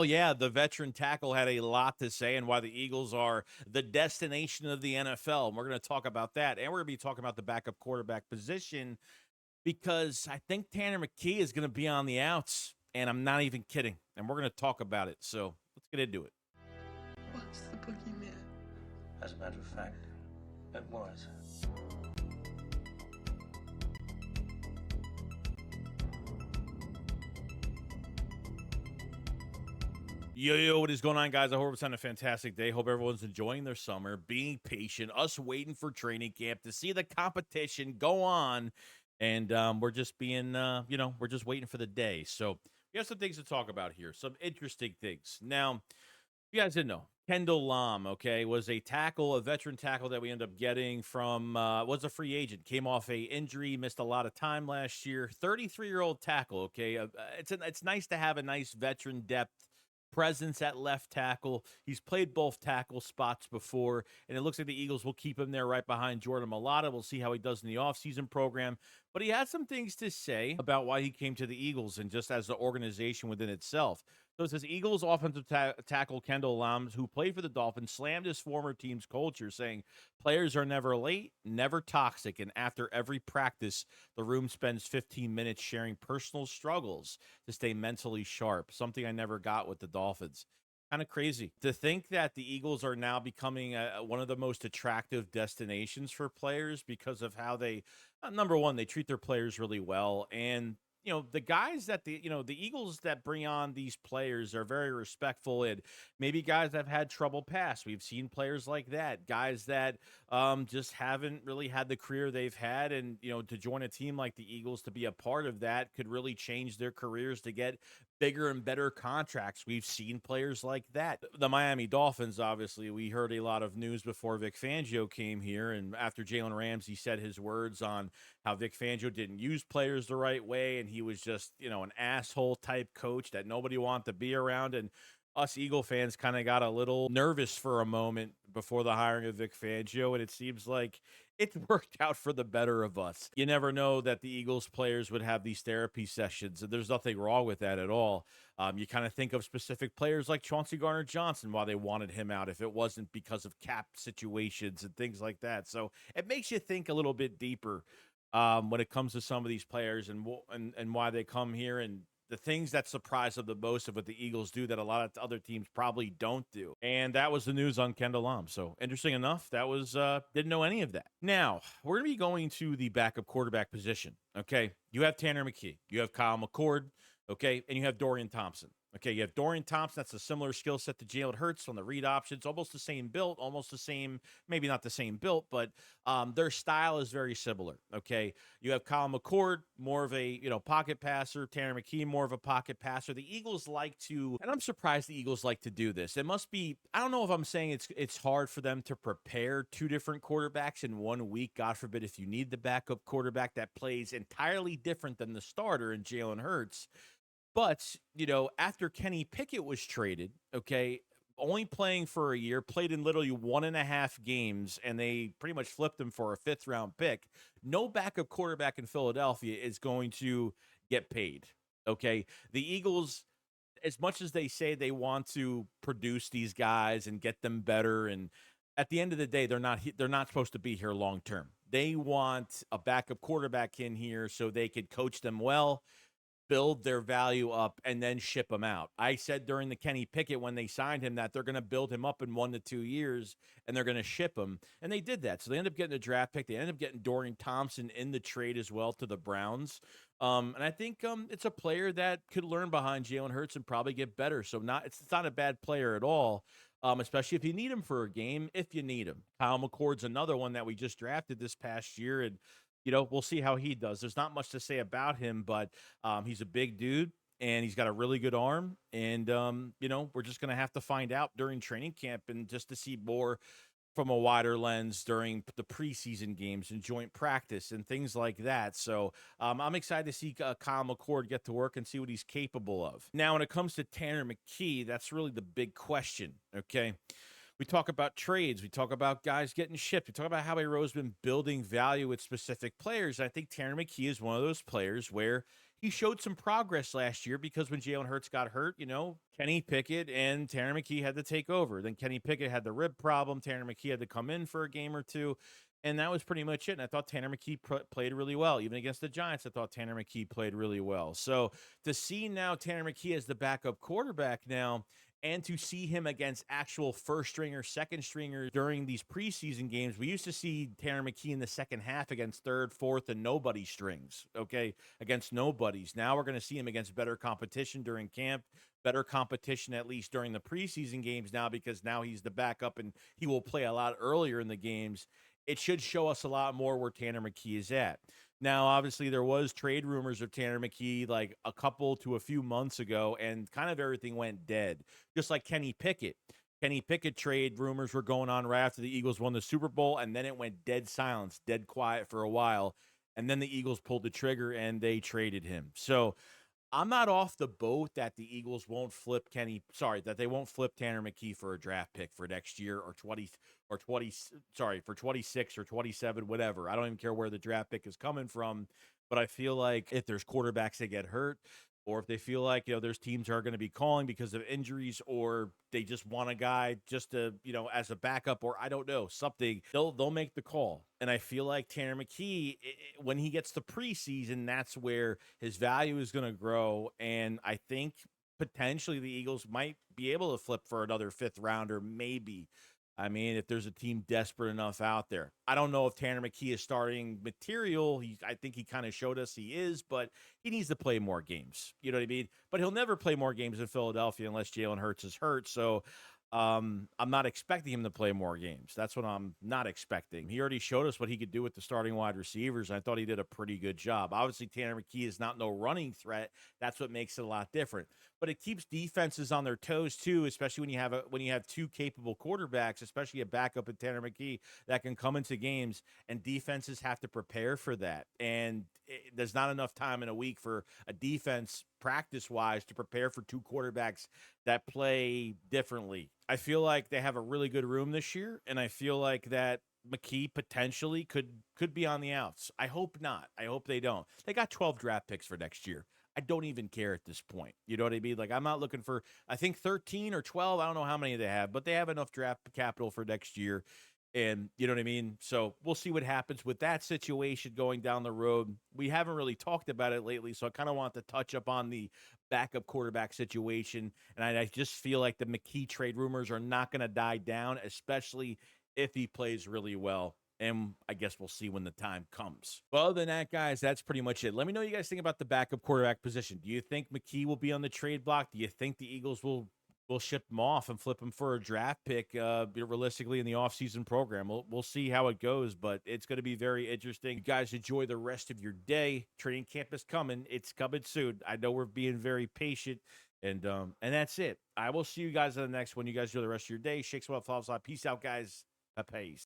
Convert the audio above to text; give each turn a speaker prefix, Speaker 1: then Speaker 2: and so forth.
Speaker 1: Well, yeah, the veteran tackle had a lot to say and why the Eagles are the destination of the NFL. And we're going to talk about that. And we're going to be talking about the backup quarterback position because I think Tanner McKee is going to be on the outs. And I'm not even kidding. And we're going to talk about it. So let's get into it.
Speaker 2: What's the boogeyman?
Speaker 3: As a matter of fact, it was.
Speaker 1: Yo, what is going on, guys? I hope everyone's having a fantastic day. Hope everyone's enjoying their summer, being patient, us waiting for training camp to see the competition go on. And we're just being, we're just waiting for the day. So we have some things to talk about here, some interesting things. Now, you guys didn't know, Kendall Lam, okay, was a tackle, a veteran tackle that we ended up getting from, was a free agent, came off a injury, missed a lot of time last year. 33-year-old tackle, okay. It's nice to have a nice veteran depth presence at left tackle. He's played both tackle spots before, and it looks like the Eagles will keep him there right behind Jordan Mailata. We'll see how he does in the offseason program. But he had some things to say about why he came to the Eagles and just as the organization within itself. So it says Eagles offensive tackle Kendall Lam, who played for the Dolphins, slammed his former team's culture, saying players are never late, never toxic, and after every practice, the room spends 15 minutes sharing personal struggles to stay mentally sharp, something I never got with the Dolphins. Kind of crazy to think that the Eagles are now becoming one of the most attractive destinations for players because of how they, number one, they treat their players really well. And the guys that the Eagles that bring on these players are very respectful, and maybe guys that have had trouble past. We've seen players like that, guys that just haven't really had the career they've had, and to join a team like the Eagles to be a part of that could really change their careers to get bigger and better contracts. We've seen players like that. The Miami Dolphins, obviously, we heard a lot of news before Vic Fangio came here, and after Jalen Ramsey said his words on how Vic Fangio didn't use players the right way, and he was just, an asshole type coach that nobody wanted to be around. And us Eagle fans kind of got a little nervous for a moment before the hiring of Vic Fangio, and it seems like it worked out for the better of us. You never know that the Eagles players would have these therapy sessions, and there's nothing wrong with that at all. You kind of think of specific players like Chauncey Gardner-Johnson, why they wanted him out, if it wasn't because of cap situations and things like that. So it makes you think a little bit deeper when it comes to some of these players and why they come here, and the things that surprise them the most of what the Eagles do that a lot of other teams probably don't do. And that was the news on Kendall Lam. So interesting enough, that was didn't know any of that. Now, we're going to be going to the backup quarterback position. Okay. You have Tanner McKee, you have Kyle McCord, okay, and you have Dorian Thompson. Okay, you have Dorian Thompson. That's a similar skill set to Jalen Hurts on the read options, almost the same build, almost the same, maybe not the same built, but their style is very similar. Okay, you have Kyle McCord, more of a pocket passer. Tanner McKee, more of a pocket passer. The Eagles like to, and I'm surprised the Eagles like to do this. It must be, I don't know if I'm saying it's hard for them to prepare two different quarterbacks in 1 week. God forbid if you need the backup quarterback that plays entirely different than the starter in Jalen Hurts. But, after Kenny Pickett was traded, okay, only playing for a year, played in literally 1.5 games, and they pretty much flipped him for a 5th-round pick. No backup quarterback in Philadelphia is going to get paid, okay? The Eagles, as much as they say they want to produce these guys and get them better, and at the end of the day, they're not supposed to be here long term. They want a backup quarterback in here so they could coach them well, build their value up, and then ship them out. I said during the Kenny Pickett when they signed him that they're going to build him up in 1 to 2 years and they're going to ship him. And they did that. So they ended up getting a draft pick. They ended up getting Dorian Thompson in the trade as well to the Browns. And I think it's a player that could learn behind Jalen Hurts and probably get better. So it's not a bad player at all. Especially if you need him for a game, if you need him. Kyle McCord's another one that we just drafted this past year, and we'll see how he does. There's not much to say about him, but he's a big dude, and he's got a really good arm. And, we're just going to have to find out during training camp and just to see more from a wider lens during the preseason games and joint practice and things like that. So I'm excited to see Kyle McCord get to work and see what he's capable of. Now, when it comes to Tanner McKee, that's really the big question, okay? We talk about trades. We talk about guys getting shipped. We talk about how Rose's been building value with specific players. I think Tanner McKee is one of those players where he showed some progress last year because when Jalen Hurts got hurt, Kenny Pickett and Tanner McKee had to take over. Then Kenny Pickett had the rib problem. Tanner McKee had to come in for a game or two. And that was pretty much it. And I thought Tanner McKee played really well. Even against the Giants, I thought Tanner McKee played really well. So to see now Tanner McKee as the backup quarterback now, and to see him against actual first stringer, second stringer during these preseason games, we used to see Tanner McKee in the second half against third, fourth, and nobody strings, okay, against nobodies. Now we're going to see him against better competition during camp, better competition at least during the preseason games now, because now he's the backup and he will play a lot earlier in the games. It should show us a lot more where Tanner McKee is at. Now, obviously, there was trade rumors of Tanner McKee like a couple to a few months ago, and kind of everything went dead, just like Kenny Pickett. Kenny Pickett trade rumors were going on right after the Eagles won the Super Bowl, and then it went dead silence, dead quiet for a while, and then the Eagles pulled the trigger and they traded him. So I'm not off the boat that the Eagles won't flip that they won't flip Tanner McKee for a draft pick for next year or 26 or 27, whatever. I don't even care where the draft pick is coming from, but I feel like if there's quarterbacks that get hurt, or if they feel like, there's teams are going to be calling because of injuries, or they just want a guy just to, as a backup, or I don't know, something, they'll make the call. And I feel like Tanner McKee, when he gets to preseason, that's where his value is going to grow. And I think potentially the Eagles might be able to flip for another fifth rounder, maybe. I mean, if there's a team desperate enough out there. I don't know if Tanner McKee is starting material. I think he kind of showed us he is, but he needs to play more games. You know what I mean? But he'll never play more games in Philadelphia unless Jalen Hurts is hurt. So I'm not expecting him to play more games. That's what I'm not expecting. He already showed us what he could do with the starting wide receivers, and I thought he did a pretty good job. Obviously, Tanner McKee is not no running threat. That's what makes it a lot different. But it keeps defenses on their toes too, especially when you have two capable quarterbacks, especially a backup in Tanner McKee that can come into games, and defenses have to prepare for that. And there's not enough time in a week for a defense practice-wise to prepare for two quarterbacks that play differently. I feel like they have a really good room this year, and I feel like that McKee potentially could be on the outs. I hope not. I hope they don't. They got 12 draft picks for next year. I don't even care at this point. You know what I mean? Like, I'm not looking for, I think 13 or 12. I don't know how many they have, but they have enough draft capital for next year. And you know what I mean? So we'll see what happens with that situation going down the road. We haven't really talked about it lately, so I kind of want to touch up on the backup quarterback situation. And I just feel like the McKee trade rumors are not going to die down, especially if he plays really well. And I guess we'll see when the time comes. Well, other than that, guys, that's pretty much it. Let me know what you guys think about the backup quarterback position. Do you think McKee will be on the trade block? Do you think the Eagles will ship him off and flip him for a draft pick realistically in the offseason program? We'll see how it goes, but it's going to be very interesting. You guys enjoy the rest of your day. Training camp is coming. It's coming soon. I know we're being very patient, and that's it. I will see you guys on the next one. You guys enjoy the rest of your day. Shakes well, flops. Peace out, guys. Peace.